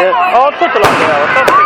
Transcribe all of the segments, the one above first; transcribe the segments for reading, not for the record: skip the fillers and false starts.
Oh, tutto la brava.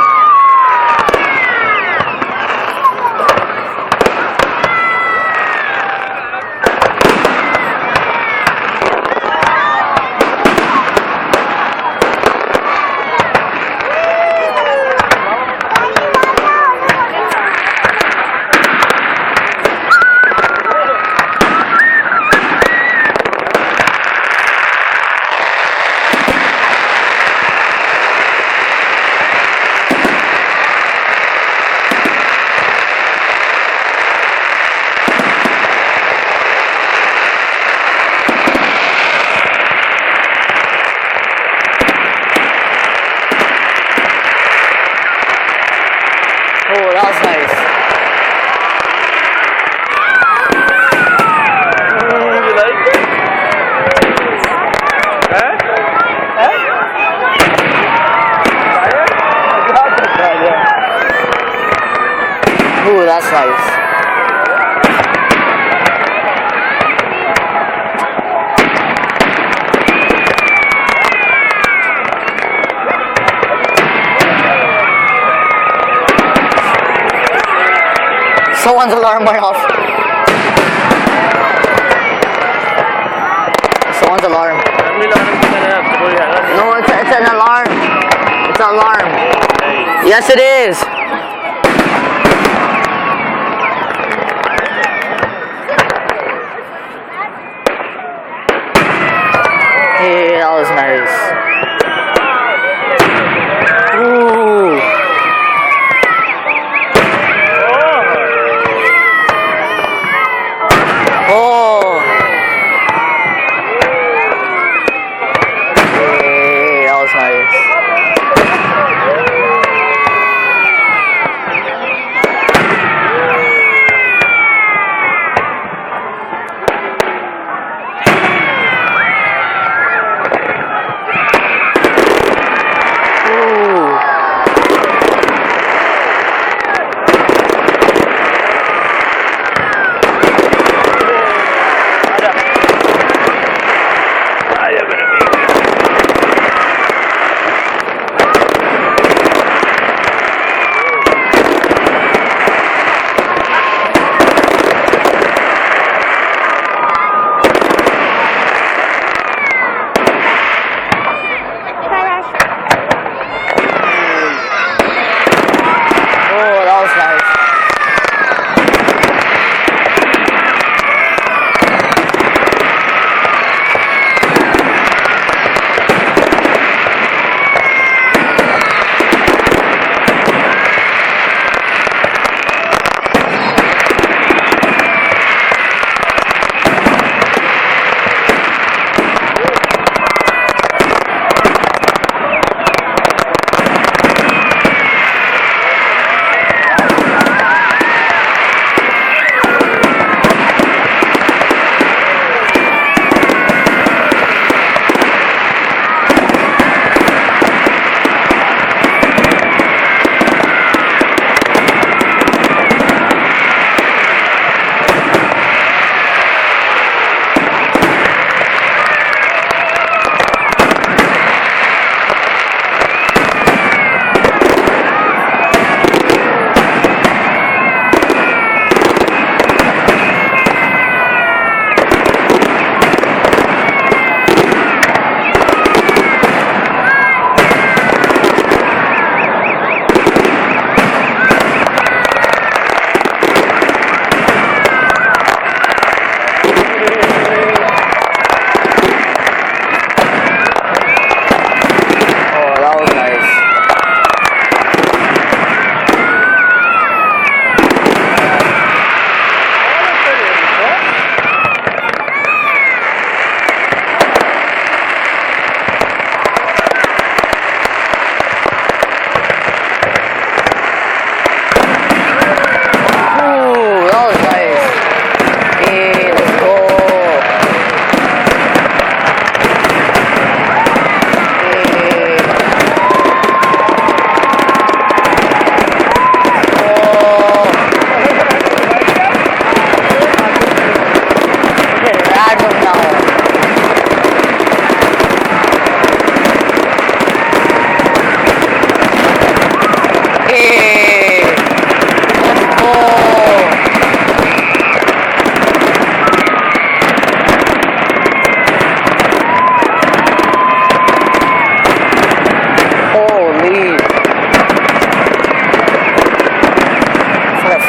Oh, that was nice. You like it? Huh? Huh? Fire? I got the fire. Ooh, that's nice. Someone's alarm went off. Someone's alarm. No, it's an alarm. It's an alarm. Yes, it is. Hey, that was nice. Ooh. Oh. Hey, that was nice.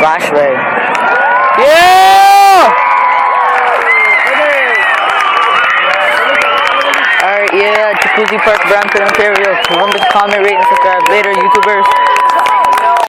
Flashlight. Yeah! Alright, yeah, Jacuzzi Park, Brampton, Ontario. Remember to comment, rate, and subscribe. Later, YouTubers.